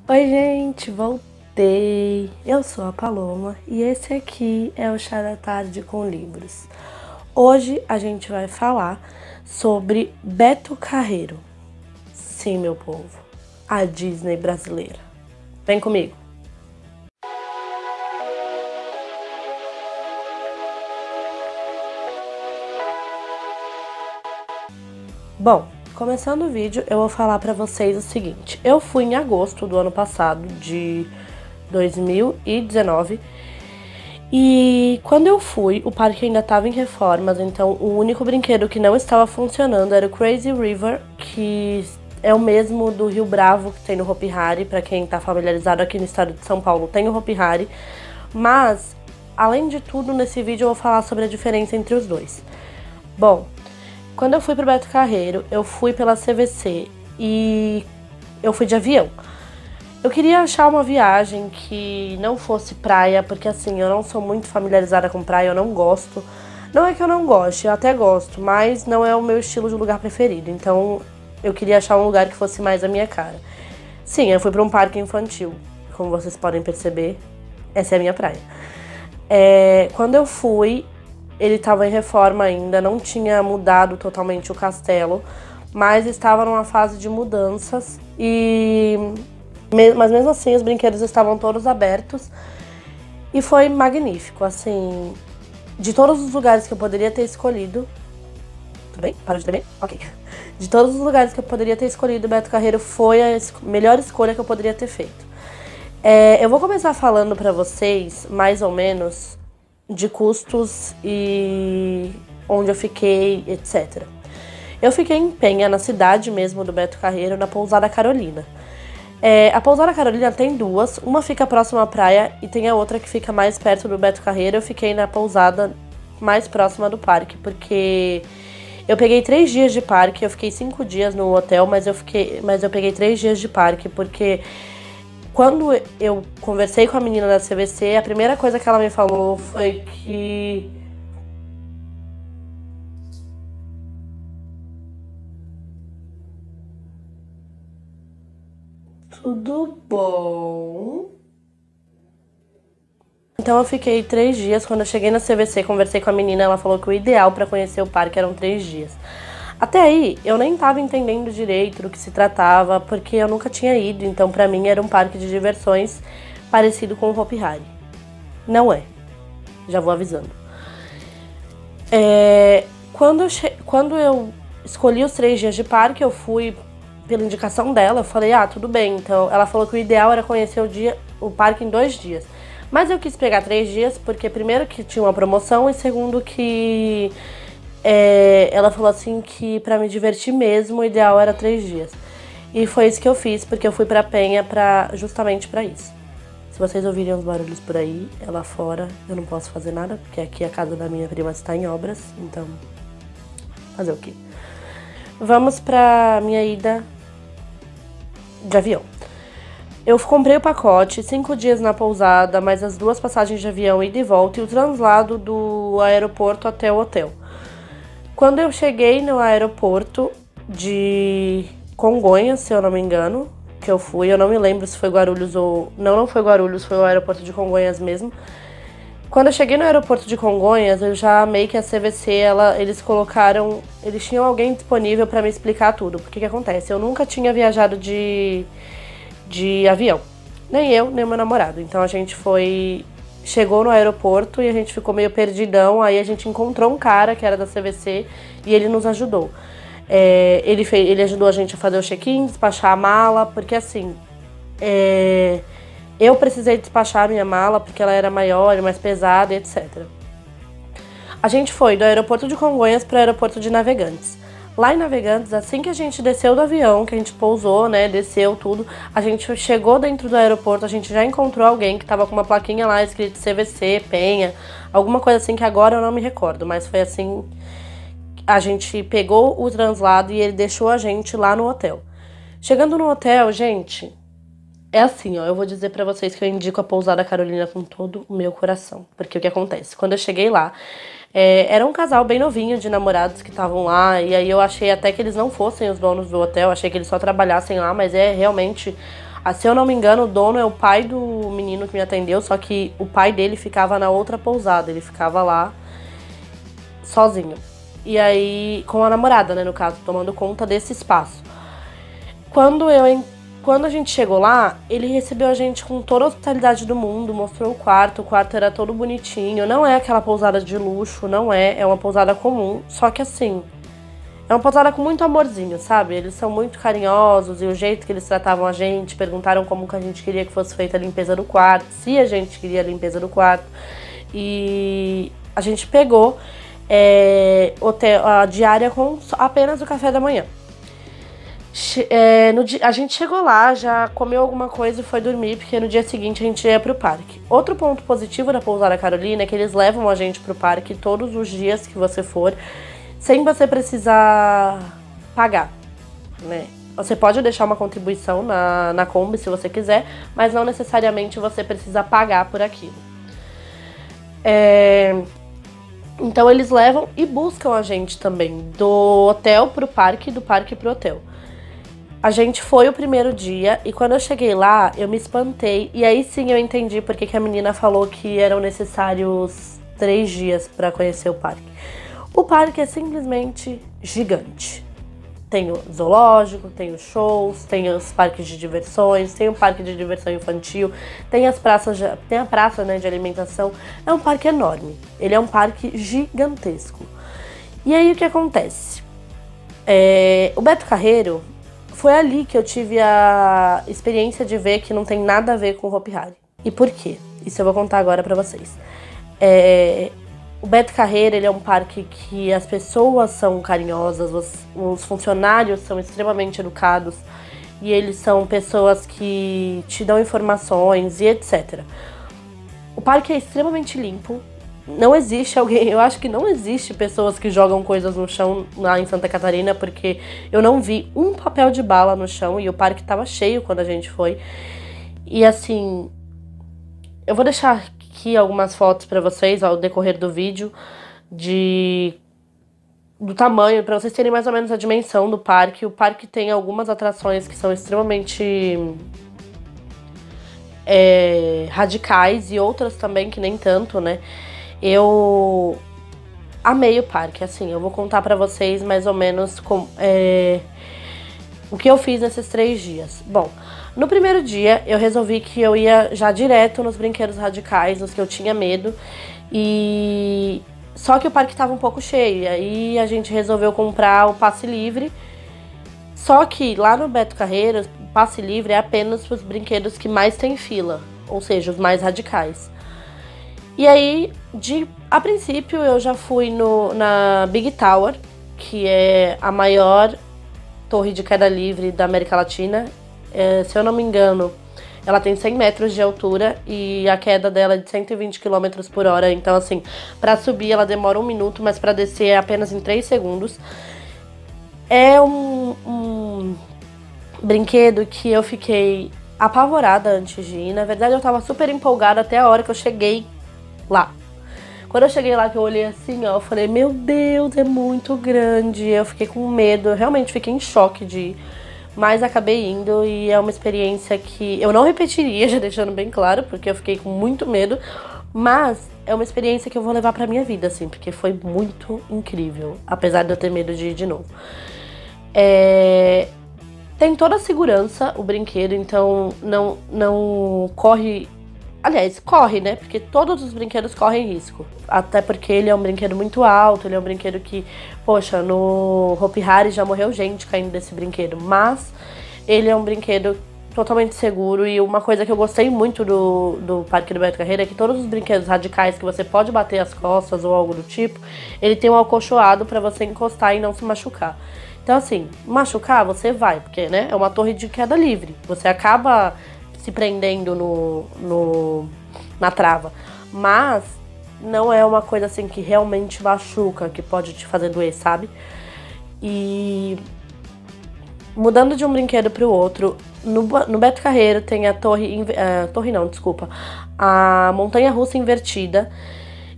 Oi, gente, voltei. Eu sou a Paloma e esse aqui é o Chá da Tarde com Livros. Hoje a gente vai falar sobre Beto Carreiro. Sim, meu povo, a Disney brasileira. Vem comigo. Bom, começando o vídeo, eu vou falar pra vocês o seguinte. Eu fui em agosto do ano passado, de 2019, e quando eu fui, o parque ainda estava em reformas, então o único brinquedo que não estava funcionando era o Crazy River, que é o mesmo do Rio Bravo que tem no Hopi Hari. Pra quem tá familiarizado aqui no estado de São Paulo, tem o Hopi Hari, mas além de tudo, nesse vídeo eu vou falar sobre a diferença entre os dois. Bom, quando eu fui pro Beto Carreiro, eu fui pela CVC e eu fui de avião. Eu queria achar uma viagem que não fosse praia, porque assim, eu não sou muito familiarizada com praia, eu não gosto. Não é que eu não goste, eu até gosto, mas não é o meu estilo de lugar preferido. Então, eu queria achar um lugar que fosse mais a minha cara. Sim, eu fui para um parque infantil. Como vocês podem perceber, essa é a minha praia. Quando eu fui, ele estava em reforma ainda, não tinha mudado totalmente o castelo, mas estava numa fase de mudanças mas mesmo assim os brinquedos estavam todos abertos e foi magnífico, assim, de todos os lugares que eu poderia ter escolhido. Tudo bem? Para de tremer? Ok. De todos os lugares que eu poderia ter escolhido, o Beto Carreiro foi a melhor escolha que eu poderia ter feito. Eu vou começar falando pra vocês, mais ou menos, de custos e onde eu fiquei, etc. Eu fiquei em Penha, na cidade mesmo do Beto Carreiro, na Pousada Carolina. A Pousada Carolina tem duas, uma fica próxima à praia e tem a outra que fica mais perto do Beto Carreiro. Eu fiquei na pousada mais próxima do parque, porque eu peguei 3 dias de parque. Eu fiquei 5 dias no hotel, mas eu peguei 3 dias de parque, porque quando eu conversei com a menina da CVC, a primeira coisa que ela me falou foi que tudo bom. Então eu fiquei 3 dias. Quando eu cheguei na CVC, conversei com a menina, ela falou que o ideal pra conhecer o parque eram 3 dias. Até aí, eu nem tava entendendo direito do que se tratava, porque eu nunca tinha ido, então pra mim era um parque de diversões parecido com o Hopi Hari. Não é, já vou avisando. Quando eu escolhi os 3 dias de parque, eu fui pela indicação dela. Eu falei, tudo bem. Então ela falou que o ideal era conhecer o parque em 2 dias. Mas eu quis pegar 3 dias, porque primeiro que tinha uma promoção e segundo que ela falou assim que pra me divertir mesmo, o ideal era 3 dias. E foi isso que eu fiz, porque eu fui pra Penha justamente pra isso. Se vocês ouvirem os barulhos por aí, é lá fora, eu não posso fazer nada, porque aqui a casa da minha prima está em obras, então fazer o quê? Vamos pra minha ida de avião. Eu comprei o pacote, 5 dias na pousada, mais as 2 passagens de avião ida e volta e o translado do aeroporto até o hotel. Quando eu cheguei no aeroporto de Congonhas, se eu não me engano, que eu fui, eu não me lembro se foi Guarulhos ou... Não foi Guarulhos, foi o aeroporto de Congonhas mesmo. Quando eu cheguei no aeroporto de Congonhas, eu já amei que a CVC, eles tinham alguém disponível pra me explicar tudo. Porque que acontece? Eu nunca tinha viajado de avião. Nem eu, nem meu namorado. Então a gente chegou no aeroporto e a gente ficou meio perdidão. Aí a gente encontrou um cara que era da CVC e ele nos ajudou. Ele ajudou a gente a fazer o check-in, despachar a mala, porque assim, eu precisei despachar a minha mala porque ela era maior e mais pesada e etc. A gente foi do aeroporto de Congonhas para o aeroporto de Navegantes. Lá em Navegantes, assim que a gente desceu do avião, que a gente pousou, né, desceu tudo, a gente chegou dentro do aeroporto, a gente já encontrou alguém que tava com uma plaquinha lá escrito CVC, Penha, alguma coisa assim que agora eu não me recordo, mas foi assim. A gente pegou o translado e ele deixou a gente lá no hotel. Chegando no hotel, gente, é assim, ó, eu vou dizer pra vocês que eu indico a Pousada Carolina com todo o meu coração. Porque o que acontece? Quando eu cheguei lá, era um casal bem novinho de namorados que estavam lá, e aí eu achei até que eles não fossem os donos do hotel, achei que eles só trabalhassem lá, mas realmente Se eu não me engano, o dono é o pai do menino que me atendeu, só que o pai dele ficava na outra pousada, ele ficava lá sozinho. E aí, com a namorada, né, no caso, tomando conta desse espaço. Quando a gente chegou lá, ele recebeu a gente com toda a hospitalidade do mundo, mostrou o quarto era todo bonitinho, não é aquela pousada de luxo, não é uma pousada comum, só que assim, é uma pousada com muito amorzinho, sabe? Eles são muito carinhosos e o jeito que eles tratavam a gente, perguntaram como que a gente queria que fosse feita a limpeza do quarto, se a gente queria a limpeza do quarto. E a gente pegou a diária com apenas o café da manhã. A gente chegou lá, já comeu alguma coisa e foi dormir, porque no dia seguinte a gente ia pro parque. Outro ponto positivo da Pousada Carolina é que eles levam a gente pro parque todos os dias que você for, sem você precisar pagar, né? Você pode deixar uma contribuição na Kombi se você quiser, mas não necessariamente você precisa pagar por aquilo. Então eles levam e buscam a gente também, do hotel pro parque e do parque pro hotel. A gente foi o primeiro dia e quando eu cheguei lá, eu me espantei. E aí sim eu entendi porque que a menina falou que eram necessários 3 dias para conhecer o parque. O parque é simplesmente gigante. Tem o zoológico, tem os shows, tem os parques de diversões, tem o parque de diversão infantil, tem as praças, tem a praça, né, de alimentação. É um parque enorme. Ele é um parque gigantesco. E aí o que acontece? O Beto Carreiro, foi ali que eu tive a experiência de ver que não tem nada a ver com o Hopi Hari. E por quê? Isso eu vou contar agora pra vocês. O Beto Carreiro, ele é um parque que as pessoas são carinhosas, os funcionários são extremamente educados e eles são pessoas que te dão informações e etc. O parque é extremamente limpo. Não existe alguém, eu acho que não existe pessoas que jogam coisas no chão lá em Santa Catarina, porque eu não vi um papel de bala no chão e o parque tava cheio quando a gente foi. E assim, eu vou deixar aqui algumas fotos pra vocês ao decorrer do vídeo do tamanho, pra vocês terem mais ou menos a dimensão do parque. O parque tem algumas atrações que são extremamente radicais e outras também que nem tanto, né? Eu amei o parque, assim, eu vou contar pra vocês mais ou menos o que eu fiz nesses 3 dias. Bom, no primeiro dia eu resolvi que eu ia já direto nos brinquedos radicais, nos que eu tinha medo, só que o parque estava um pouco cheio, e aí a gente resolveu comprar o passe livre, só que lá no Beto Carreiro, o passe livre é apenas para os brinquedos que mais tem fila, ou seja, os mais radicais. E aí, a princípio, eu já fui na Big Tower, que é a maior torre de queda livre da América Latina. Se eu não me engano, ela tem 100 metros de altura e a queda dela é de 120 km por hora. Então, assim, pra subir ela demora 1 minuto, mas pra descer é apenas em 3 segundos. É um brinquedo que eu fiquei apavorada antes de ir. Na verdade, eu tava super empolgada até a hora que eu cheguei lá. Quando eu cheguei lá, que eu olhei assim, ó, eu falei, meu Deus, é muito grande. Eu fiquei com medo, eu realmente fiquei em choque de ir, mas acabei indo e é uma experiência que eu não repetiria, já deixando bem claro, porque eu fiquei com muito medo, mas é uma experiência que eu vou levar pra minha vida, assim, porque foi muito incrível, apesar de eu ter medo de ir de novo. Tem toda a segurança, o brinquedo, então não corre. Aliás, corre, né? Porque todos os brinquedos correm risco. Até porque ele é um brinquedo muito alto, ele é um brinquedo que, poxa, no Hopi Hari já morreu gente caindo desse brinquedo. Mas ele é um brinquedo totalmente seguro e uma coisa que eu gostei muito do Parque do Beto Carreiro é que todos os brinquedos radicais que você pode bater as costas ou algo do tipo, ele tem um acolchoado pra você encostar e não se machucar. Então assim, machucar você vai, porque, né, é uma torre de queda livre. Você acaba se prendendo na trava, mas não é uma coisa assim que realmente machuca, que pode te fazer doer, sabe? E mudando de um brinquedo para o outro, no Beto Carreiro tem a montanha-russa invertida,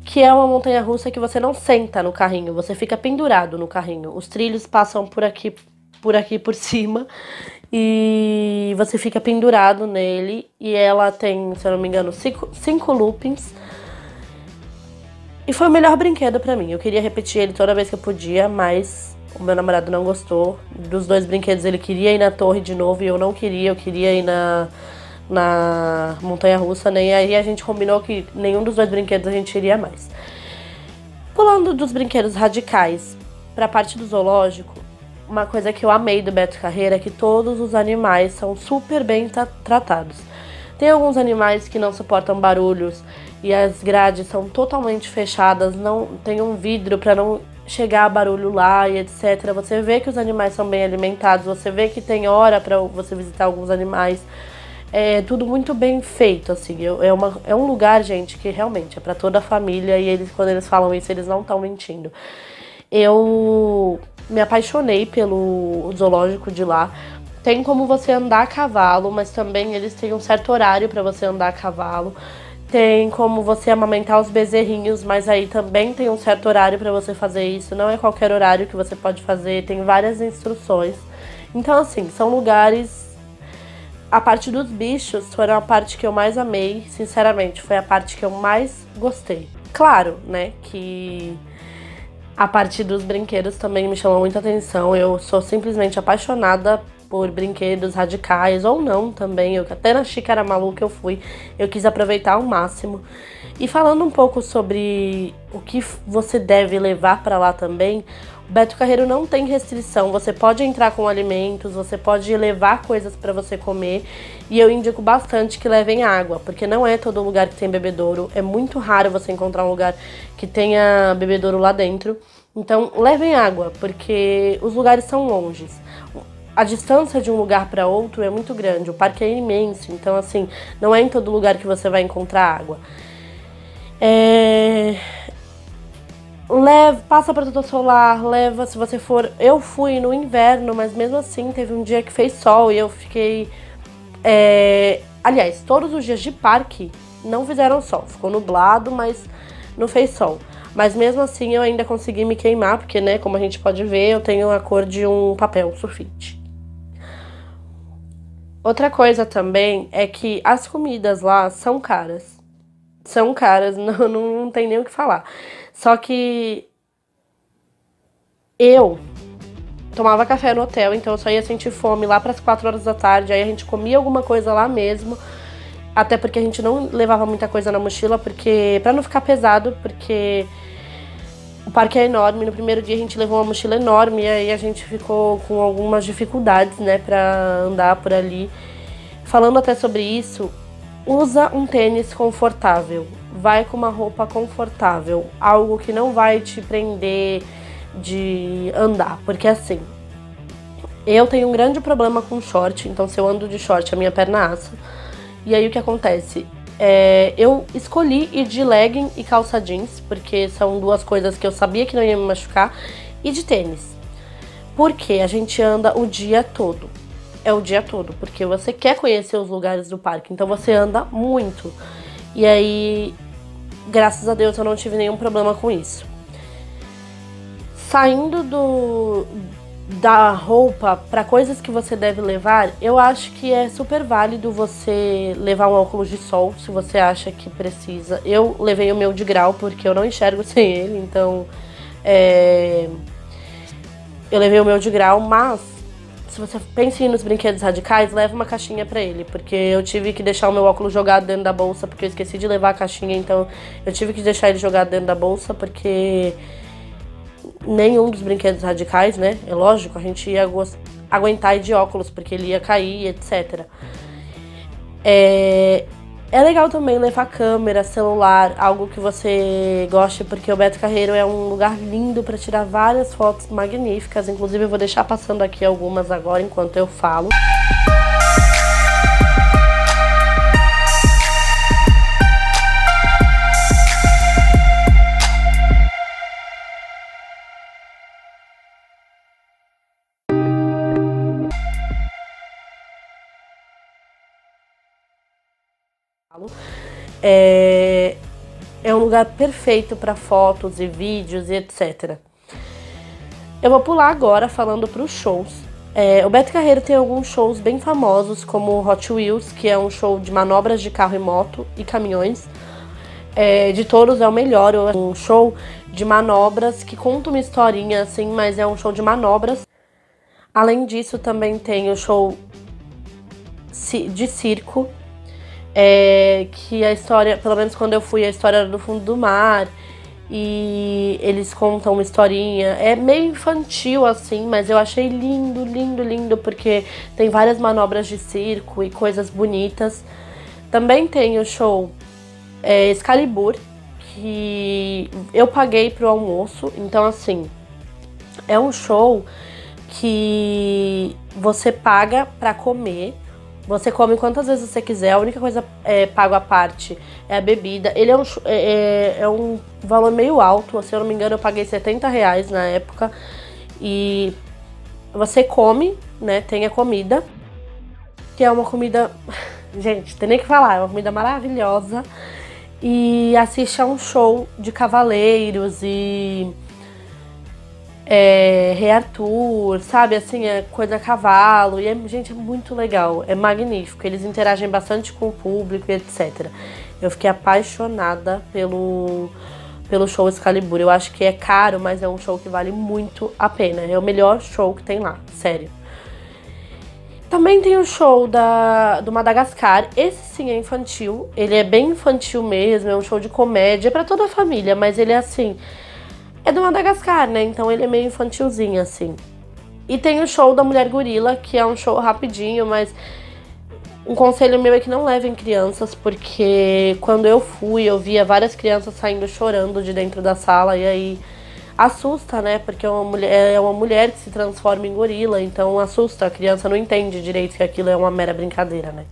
que é uma montanha-russa que você não senta no carrinho, você fica pendurado no carrinho. Os trilhos passam por aqui por cima, e você fica pendurado nele. E ela tem, se eu não me engano, cinco loopings. E foi o melhor brinquedo pra mim. Eu queria repetir ele toda vez que eu podia, mas o meu namorado não gostou. Dos 2 brinquedos ele queria ir na torre de novo e eu não queria. Eu queria ir na montanha-russa, né? E aí a gente combinou que nenhum dos 2 brinquedos a gente iria mais. Pulando dos brinquedos radicais pra parte do zoológico, uma coisa que eu amei do Beto Carreiro é que todos os animais são super bem tratados. Tem alguns animais que não suportam barulhos e as grades são totalmente fechadas, não tem um vidro para não chegar barulho lá e etc. Você vê que os animais são bem alimentados, você vê que tem hora para você visitar alguns animais. É tudo muito bem feito, assim. É um lugar, gente, que realmente é para toda a família e eles, quando eles falam isso, eles não estão mentindo. Eu me apaixonei pelo zoológico de lá. Tem como você andar a cavalo, mas também eles têm um certo horário para você andar a cavalo. Tem como você amamentar os bezerrinhos, mas aí também tem um certo horário para você fazer isso. Não é qualquer horário que você pode fazer, tem várias instruções. Então, assim, são lugares... A parte dos bichos foi a parte que eu mais amei, sinceramente, foi a parte que eu mais gostei. Claro, né, que a parte dos brinquedos também me chamou muita atenção. Eu sou simplesmente apaixonada por brinquedos radicais, ou não também. Até na Xícara Maluca eu fui, eu quis aproveitar ao máximo. E falando um pouco sobre o que você deve levar para lá também, o Beto Carreiro não tem restrição, você pode entrar com alimentos, você pode levar coisas para você comer, e eu indico bastante que levem água, porque não é todo lugar que tem bebedouro, é muito raro você encontrar um lugar que tenha bebedouro lá dentro, então levem água, porque os lugares são longes. A distância de um lugar para outro é muito grande, o parque é imenso, então assim, não é em todo lugar que você vai encontrar água. Passa protetor solar, leva se você for... Eu fui no inverno, mas mesmo assim teve um dia que fez sol e eu fiquei... Aliás, todos os dias de parque não fizeram sol, ficou nublado, mas não fez sol. Mas mesmo assim eu ainda consegui me queimar, porque, né, como a gente pode ver, eu tenho a cor de um papel sulfite. Outra coisa também é que as comidas lá são caras. São caras, não tem nem o que falar. Só que eu tomava café no hotel, então eu só ia sentir fome lá para as 4 horas da tarde. Aí a gente comia alguma coisa lá mesmo. Até porque a gente não levava muita coisa na mochila, para não ficar pesado, porque o parque é enorme. No primeiro dia a gente levou uma mochila enorme e aí a gente ficou com algumas dificuldades, né, para andar por ali. Falando até sobre isso, usa um tênis confortável, vai com uma roupa confortável, algo que não vai te prender de andar, porque assim, eu tenho um grande problema com short, então se eu ando de short a minha perna assa, e aí o que acontece? Eu escolhi ir de legging e calça jeans, porque são 2 coisas que eu sabia que não ia me machucar, e de tênis, porque a gente anda o dia todo. É o dia todo, porque você quer conhecer os lugares do parque, então você anda muito. E aí, graças a Deus, eu não tive nenhum problema com isso. Saindo da roupa para coisas que você deve levar, eu acho que é super válido você levar um óculos de sol, se você acha que precisa. Eu levei o meu de grau, porque eu não enxergo sem ele, então eu levei o meu de grau, mas se você pensa em ir nos brinquedos radicais, leva uma caixinha pra ele, porque eu tive que deixar o meu óculos jogado dentro da bolsa, porque eu esqueci de levar a caixinha, então eu tive que deixar ele jogado dentro da bolsa, porque nenhum dos brinquedos radicais, né, é lógico, a gente ia aguentar ir de óculos, porque ele ia cair, etc. É legal também levar câmera, celular, algo que você goste, porque o Beto Carreiro é um lugar lindo para tirar várias fotos magníficas. Inclusive eu vou deixar passando aqui algumas agora enquanto eu falo. É um lugar perfeito para fotos e vídeos e etc. Eu vou pular agora falando para os shows. O Beto Carreiro tem alguns shows bem famosos, como o Hot Wheels, que é um show de manobras de carro e moto e caminhões. De todos é o melhor, um show de manobras que conta uma historinha assim, mas é um show de manobras. Além disso, também tem o show de circo, que a história, pelo menos quando eu fui, a história era do fundo do mar. E eles contam uma historinha, é meio infantil assim, mas eu achei lindo, lindo, lindo, porque tem várias manobras de circo e coisas bonitas. Também tem o show Excalibur, que eu paguei pro almoço, então assim, é um show que você paga pra comer. Você come quantas vezes você quiser, a única coisa paga à parte é a bebida. Ele é um valor meio alto, se eu não me engano eu paguei R$70 na época. E você come, né, tem a comida, que é uma comida, gente, tem nem que falar, é uma comida maravilhosa. E assiste a um show de cavaleiros e Rei Arthur, sabe, assim, é coisa a cavalo, e gente, é muito legal, é magnífico, eles interagem bastante com o público e etc. Eu fiquei apaixonada pelo show Excalibur, eu acho que é caro, mas é um show que vale muito a pena, é o melhor show que tem lá, sério. Também tem o show do Madagascar, esse sim é infantil, ele é bem infantil mesmo, é um show de comédia, é pra toda a família, mas ele é assim... É do Madagascar, né? Então ele é meio infantilzinho, assim. E tem o show da Mulher Gorila, que é um show rapidinho, mas um conselho meu é que não levem crianças, porque quando eu fui, eu via várias crianças saindo chorando de dentro da sala, e aí assusta, né? Porque é uma mulher que se transforma em gorila, então assusta, a criança não entende direito que aquilo é uma mera brincadeira, né?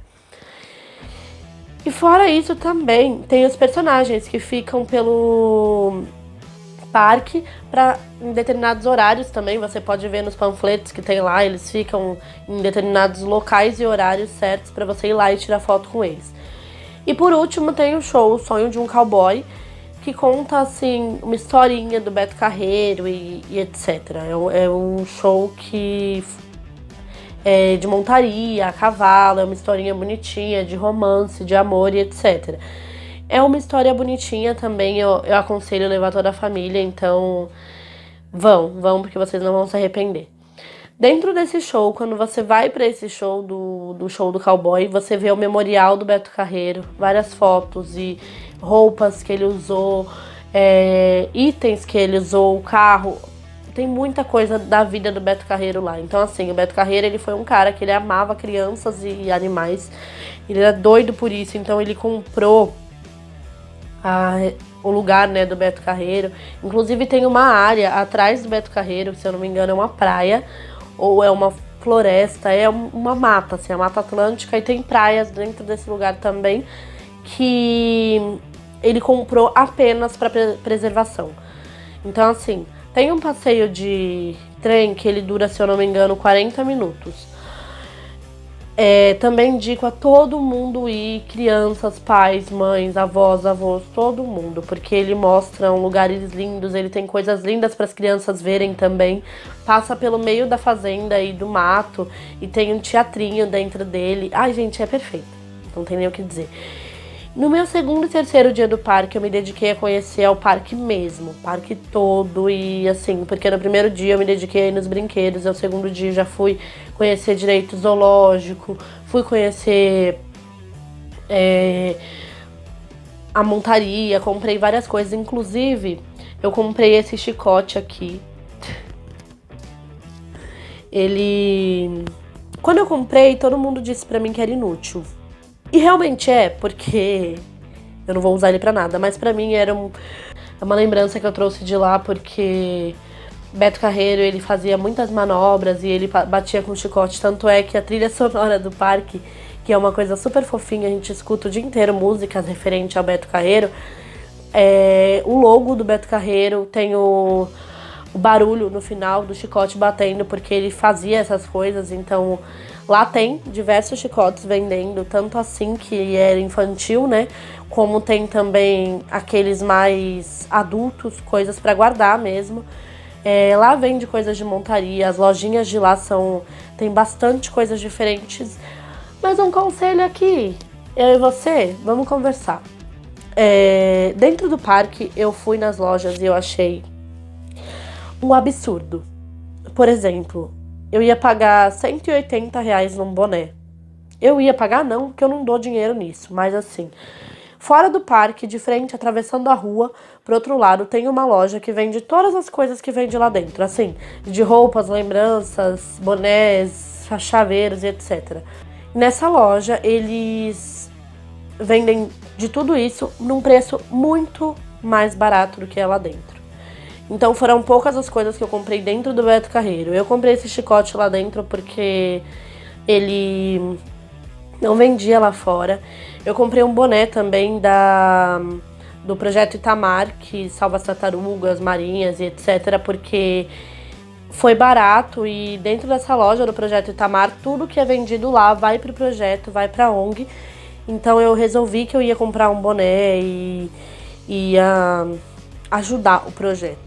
E fora isso também, tem os personagens que ficam pelo parque em determinados horários também, você pode ver nos panfletos que tem lá, eles ficam em determinados locais e horários certos para você ir lá e tirar foto com eles. E por último tem o show O Sonho de um Cowboy, que conta assim uma historinha do Beto Carreiro e etc. É um show que é de montaria, a cavalo, é uma historinha bonitinha, de romance, de amor e etc. É uma história bonitinha também, eu aconselho levar toda a família, então vão porque vocês não vão se arrepender. Dentro desse show, quando você vai para esse show do show do cowboy, você vê o memorial do Beto Carreiro, várias fotos e roupas que ele usou, itens que ele usou, o carro, tem muita coisa da vida do Beto Carreiro lá. Então assim, o Beto Carreiro ele foi um cara que ele amava crianças e animais, ele era doido por isso, então ele comprou o lugar, né, do Beto Carreiro. Inclusive tem uma área atrás do Beto Carreiro, se eu não me engano é uma praia ou é uma floresta, é uma mata, assim, a Mata Atlântica, e tem praias dentro desse lugar também que ele comprou apenas para preservação. Então assim, tem um passeio de trem que ele dura, se eu não me engano, 40 minutos. Também indico a todo mundo ir, crianças, pais, mães, avós, avós, todo mundo, porque ele mostra lugares lindos, ele tem coisas lindas para as crianças verem também. Passa pelo meio da fazenda e do mato e tem um teatrinho dentro dele. Ai, gente, é perfeito, não tem nem o que dizer. No meu segundo e terceiro dia do parque, eu me dediquei a conhecer o parque mesmo, o parque todo, e assim, porque no primeiro dia eu me dediquei nos brinquedos, no segundo dia já fui conhecer direito o zoológico, fui conhecer a montaria, comprei várias coisas, inclusive eu comprei esse chicote aqui. Quando eu comprei, todo mundo disse pra mim que era inútil. E realmente porque eu não vou usar ele pra nada, mas pra mim é uma lembrança que eu trouxe de lá, porque Beto Carreiro, ele fazia muitas manobras e ele batia com chicote, tanto é que a trilha sonora do parque, que é uma coisa super fofinha, a gente escuta o dia inteiro músicas referentes ao Beto Carreiro, o logo do Beto Carreiro tem o barulho no final do chicote batendo, porque ele fazia essas coisas, então lá tem diversos chicotes vendendo, tanto assim que era infantil, né? Como tem também aqueles mais adultos, coisas pra guardar mesmo. Lá vende coisas de montaria, as lojinhas de lá tem bastante coisas diferentes. Mas um conselho aqui, eu e você, vamos conversar. Dentro do parque, eu fui nas lojas e eu achei um absurdo. Por exemplo, eu ia pagar R$180 num boné. Eu ia pagar não, porque eu não dou dinheiro nisso, mas assim, fora do parque, de frente, atravessando a rua, pro outro lado, tem uma loja que vende todas as coisas que vende lá dentro, assim, de roupas, lembranças, bonés, chaveiros e etc. Nessa loja, eles vendem de tudo isso num preço muito mais barato do que é lá dentro. Então foram poucas as coisas que eu comprei dentro do Beto Carreiro. Eu comprei esse chicote lá dentro porque ele não vendia lá fora. Eu comprei um boné também do Projeto Itamar, que salva as tartarugas marinhas e etc, porque foi barato e dentro dessa loja do Projeto Itamar, tudo que é vendido lá vai pro projeto, vai pra ONG. Então eu resolvi que eu ia comprar um boné e ia ajudar o projeto.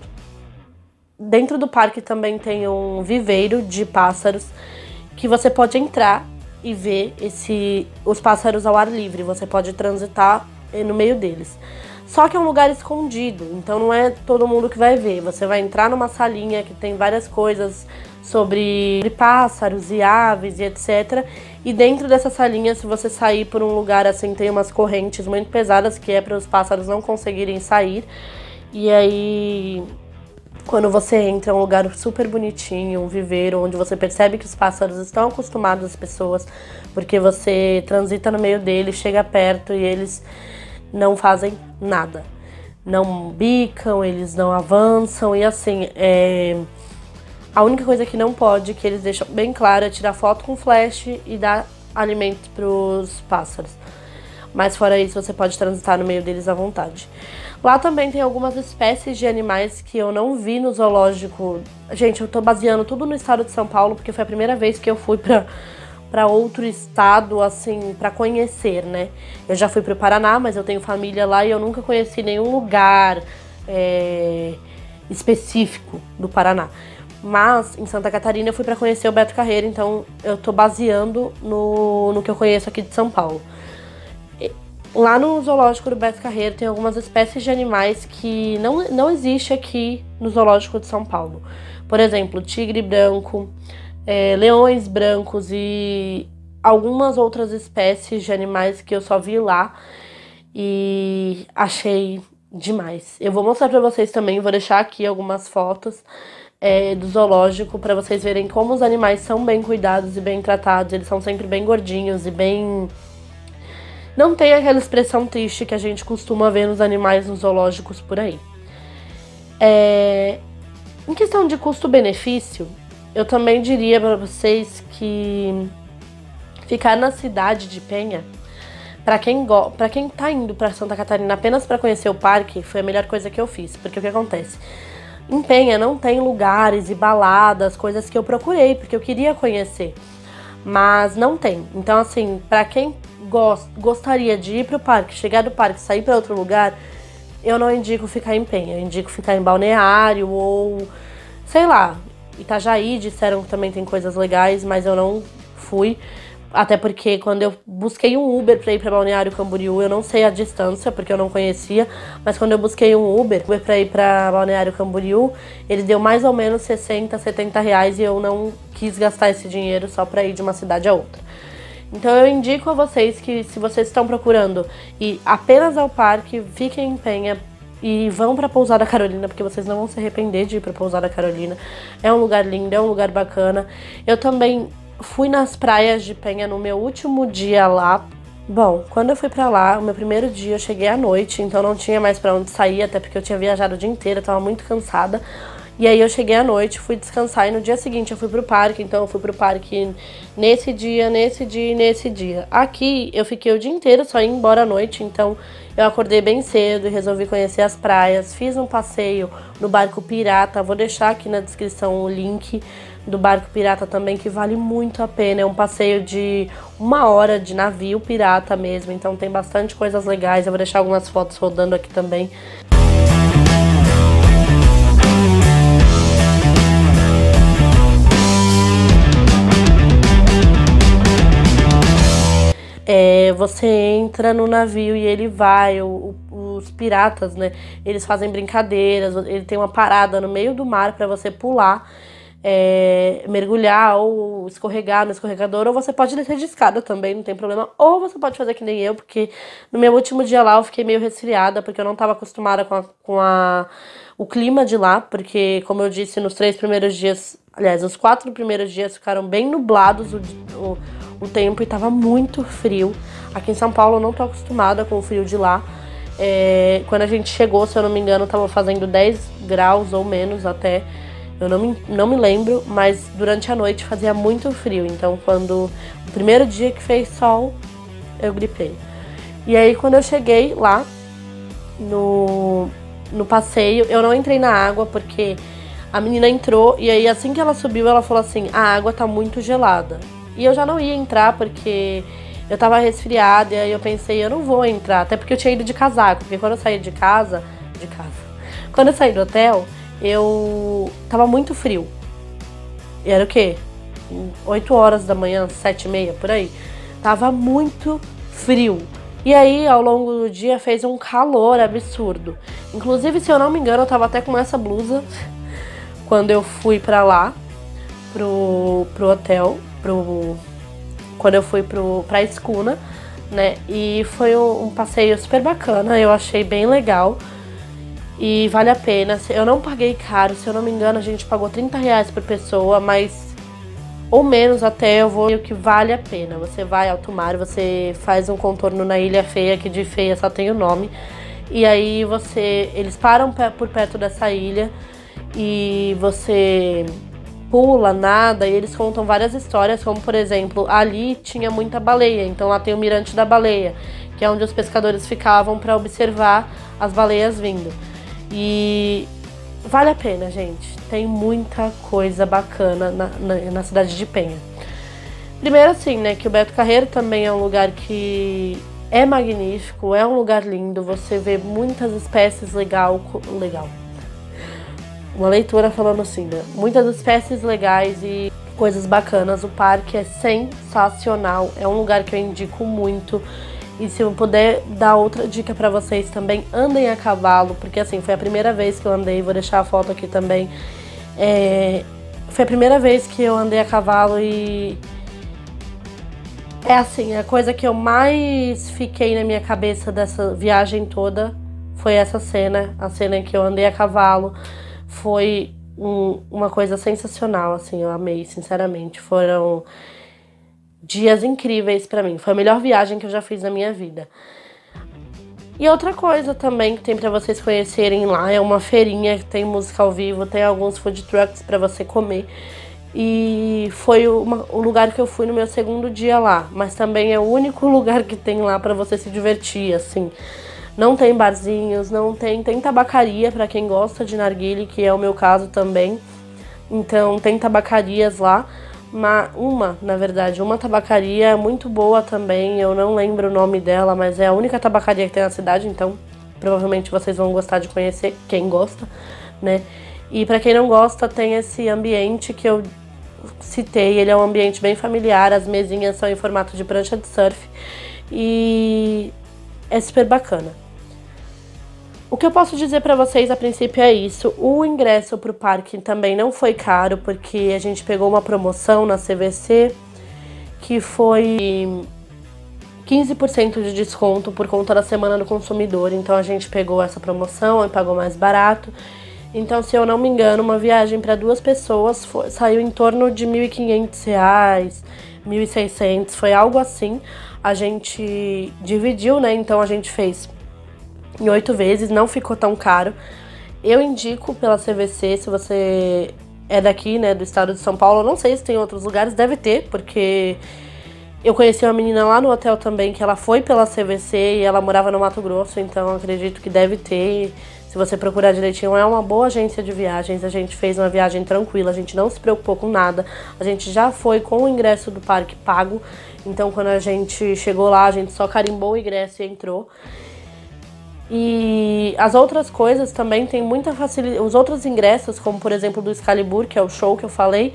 Dentro do parque também tem um viveiro de pássaros que você pode entrar e ver os pássaros ao ar livre. Você pode transitar no meio deles. Só que é um lugar escondido, então não é todo mundo que vai ver. Você vai entrar numa salinha que tem várias coisas sobre pássaros e aves e etc. E dentro dessa salinha, se você sair por um lugar assim, tem umas correntes muito pesadas que é para os pássaros não conseguirem sair. E aí, quando você entra, é um lugar super bonitinho, um viveiro, onde você percebe que os pássaros estão acostumados às pessoas, porque você transita no meio deles, chega perto e eles não fazem nada. Não bicam, eles não avançam e assim, a única coisa que não pode, que eles deixam bem claro, é tirar foto com flash e dar alimento para os pássaros. Mas fora isso, você pode transitar no meio deles à vontade. Lá também tem algumas espécies de animais que eu não vi no zoológico. Gente, eu tô baseando tudo no estado de São Paulo, porque foi a primeira vez que eu fui pra outro estado, assim, pra conhecer, né? Eu já fui pro Paraná, mas eu tenho família lá e eu nunca conheci nenhum lugar específico do Paraná. Mas em Santa Catarina eu fui pra conhecer o Beto Carreiro, então eu tô baseando no que eu conheço aqui de São Paulo. Lá no zoológico do Beto Carreiro tem algumas espécies de animais que não existe aqui no zoológico de São Paulo. Por exemplo, tigre branco, leões brancos e algumas outras espécies de animais que eu só vi lá e achei demais. Eu vou mostrar pra vocês também, vou deixar aqui algumas fotos do zoológico pra vocês verem como os animais são bem cuidados e bem tratados. Eles são sempre bem gordinhos e bem... Não tem aquela expressão triste que a gente costuma ver nos animais nos zoológicos por aí. Em questão de custo-benefício, eu também diria para vocês que ficar na cidade de Penha, para quem tá indo para Santa Catarina apenas para conhecer o parque, foi a melhor coisa que eu fiz. Porque o que acontece? Em Penha não tem lugares e baladas, coisas que eu procurei, porque eu queria conhecer. Mas não tem. Então, assim, para quem gostaria de ir pro parque, chegar do parque, sair para outro lugar, eu não indico ficar em Penha. Eu indico ficar em Balneário ou, sei lá, Itajaí. Disseram que também tem coisas legais, mas eu não fui. Até porque quando eu busquei um Uber pra ir pra Balneário Camboriú, eu não sei a distância, porque eu não conhecia, mas quando eu busquei um Uber pra ir pra Balneário Camboriú, ele deu mais ou menos 60, 70 reais e eu não quis gastar esse dinheiro só pra ir de uma cidade a outra. Então eu indico a vocês que, se vocês estão procurando ir apenas ao parque, fiquem em Penha e vão pra Pousada Carolina, porque vocês não vão se arrepender de ir pra Pousada Carolina. É um lugar lindo, é um lugar bacana. Eu também fui nas praias de Penha no meu último dia lá. Bom, quando eu fui pra lá, o meu primeiro dia eu cheguei à noite, então não tinha mais pra onde sair, até porque eu tinha viajado o dia inteiro, eu tava muito cansada. E aí eu cheguei à noite, fui descansar e no dia seguinte eu fui pro parque, então eu fui pro parque nesse dia, nesse dia e nesse dia. Aqui eu fiquei o dia inteiro, só ia embora à noite, então eu acordei bem cedo e resolvi conhecer as praias. Fiz um passeio no barco pirata, vou deixar aqui na descrição o link do barco pirata também, que vale muito a pena. É um passeio de 1 hora de navio pirata mesmo, então tem bastante coisas legais. Eu vou deixar algumas fotos rodando aqui também. Você entra no navio e ele vai, os piratas, né, eles fazem brincadeiras, ele tem uma parada no meio do mar para você pular, mergulhar ou escorregar no escorregador, ou você pode descer de escada também, não tem problema, ou você pode fazer que nem eu, porque no meu último dia lá eu fiquei meio resfriada, porque eu não estava acostumada o clima de lá, porque, como eu disse, nos 3 primeiros dias, aliás, os 4 primeiros dias ficaram bem nublados o tempo e tava muito frio. Aqui em São Paulo eu não tô acostumada com o frio de lá. Quando a gente chegou, se eu não me engano, tava fazendo 10 graus ou menos até. Eu não me lembro, mas durante a noite fazia muito frio. Então, o primeiro dia que fez sol, eu gripei. E aí, quando eu cheguei lá no passeio, eu não entrei na água porque a menina entrou e aí assim que ela subiu, ela falou assim: a água tá muito gelada. E eu já não ia entrar porque eu tava resfriada, e aí eu pensei, eu não vou entrar, até porque eu tinha ido de casaco, porque quando eu saí quando eu saí do hotel, eu tava muito frio. E era o quê? 8 horas da manhã, 7h30, por aí. Tava muito frio. E aí, ao longo do dia, fez um calor absurdo. Inclusive, se eu não me engano, eu tava até com essa blusa quando eu fui pra lá, pro hotel, quando eu fui pra Escuna, né? E foi um passeio super bacana, eu achei bem legal e vale a pena. Eu não paguei caro, se eu não me engano, a gente pagou R$30 por pessoa, mas ou menos até, eu vou, o que vale a pena. Você vai alto mar, você faz um contorno na Ilha Feia, que de feia só tem o nome, e aí eles param por perto dessa ilha e você pula, nada, e eles contam várias histórias, como por exemplo, ali tinha muita baleia, então lá tem o Mirante da Baleia, que é onde os pescadores ficavam para observar as baleias vindo. E vale a pena, gente, tem muita coisa bacana na cidade de Penha. Primeiro assim, né, que o Beto Carreiro também é um lugar que é magnífico, é um lugar lindo, você vê muitas espécies legal. Uma leitora falando assim, né? Muitas espécies legais e coisas bacanas. O parque é sensacional. É um lugar que eu indico muito. E se eu puder dar outra dica pra vocês também, andem a cavalo. Porque assim, foi a primeira vez que eu andei. Vou deixar a foto aqui também. Foi a primeira vez que eu andei a cavalo e... é assim, a coisa que eu mais fiquei na minha cabeça dessa viagem toda foi essa cena. A cena em que eu andei a cavalo. Foi uma coisa sensacional, assim, eu amei, sinceramente. Foram dias incríveis pra mim. Foi a melhor viagem que eu já fiz na minha vida. E outra coisa também que tem pra vocês conhecerem lá é uma feirinha que tem música ao vivo, tem alguns food trucks pra você comer. E foi o lugar que eu fui no meu segundo dia lá, mas também é o único lugar que tem lá pra você se divertir, assim. Não tem barzinhos, tem tabacaria para quem gosta de narguilé, que é o meu caso também. Então tem tabacarias lá, uma tabacaria muito boa também, eu não lembro o nome dela, mas é a única tabacaria que tem na cidade, então provavelmente vocês vão gostar de conhecer, quem gosta, né? E para quem não gosta, tem esse ambiente que eu citei, ele é um ambiente bem familiar, as mesinhas são em formato de prancha de surf e é super bacana. O que eu posso dizer pra vocês a princípio é isso. O ingresso pro parque também não foi caro, porque a gente pegou uma promoção na CVC que foi 15% de desconto por conta da Semana do Consumidor. Então a gente pegou essa promoção e pagou mais barato. Então, se eu não me engano, uma viagem para 2 pessoas saiu em torno de R$1.500, R$1.600, foi algo assim. A gente dividiu, né? Então a gente fez em 8 vezes, não ficou tão caro. Eu indico pela CVC, se você é daqui, né, do estado de São Paulo. Eu não sei se tem outros lugares, deve ter, porque eu conheci uma menina lá no hotel também, que ela foi pela CVC e ela morava no Mato Grosso, então acredito que deve ter. Se você procurar direitinho, é uma boa agência de viagens. A gente fez uma viagem tranquila, a gente não se preocupou com nada. A gente já foi com o ingresso do parque pago, então quando a gente chegou lá, a gente só carimbou o ingresso e entrou. E as outras coisas também tem muita facilidade. Os outros ingressos, como por exemplo do Excalibur, que é o show que eu falei,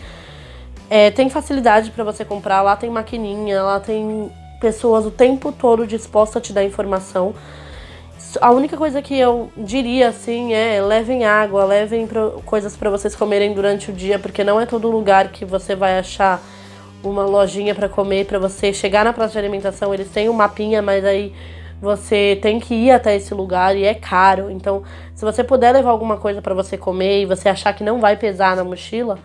tem facilidade para você comprar. Lá tem maquininha, lá tem pessoas o tempo todo dispostas a te dar informação. A única coisa que eu diria, assim, é levem água, levem coisas para vocês comerem durante o dia, porque não é todo lugar que você vai achar uma lojinha para comer, para você chegar na praça de alimentação. Eles têm um mapinha, mas aí você tem que ir até esse lugar e é caro. Então, se você puder levar alguma coisa para você comer e você achar que não vai pesar na mochila,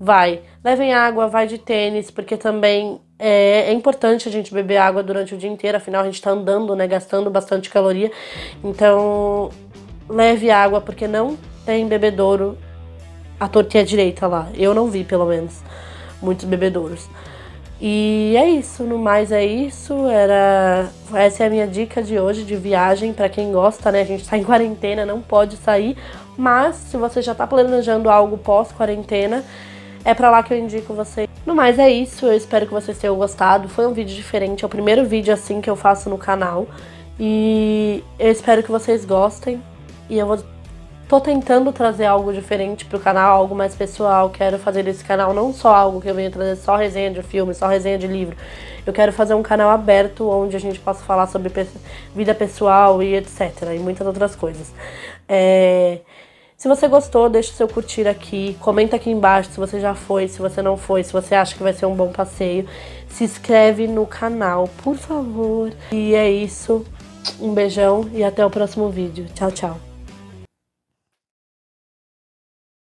vai. Levem água, vai de tênis, porque também é importante a gente beber água durante o dia inteiro, afinal a gente tá andando, né, gastando bastante caloria. Então, leve água, porque não tem bebedouro à torta e à direita lá. Eu não vi, pelo menos, muitos bebedouros. E é isso, no mais é isso. Essa é a minha dica de hoje de viagem, pra quem gosta, né? A gente tá em quarentena, não pode sair, mas se você já tá planejando algo pós-quarentena, é pra lá que eu indico você. No mais é isso, eu espero que vocês tenham gostado. Foi um vídeo diferente, é o primeiro vídeo assim que eu faço no canal. E eu espero que vocês gostem. E tô tentando trazer algo diferente pro canal, algo mais pessoal. Quero fazer desse canal não só algo que eu venho trazer só resenha de filme, só resenha de livro. Eu quero fazer um canal aberto onde a gente possa falar sobre vida pessoal e etc. E muitas outras coisas. Se você gostou, deixa o seu curtir aqui, comenta aqui embaixo se você já foi, se você não foi, se você acha que vai ser um bom passeio. Se inscreve no canal, por favor. E é isso, um beijão e até o próximo vídeo. Tchau, tchau.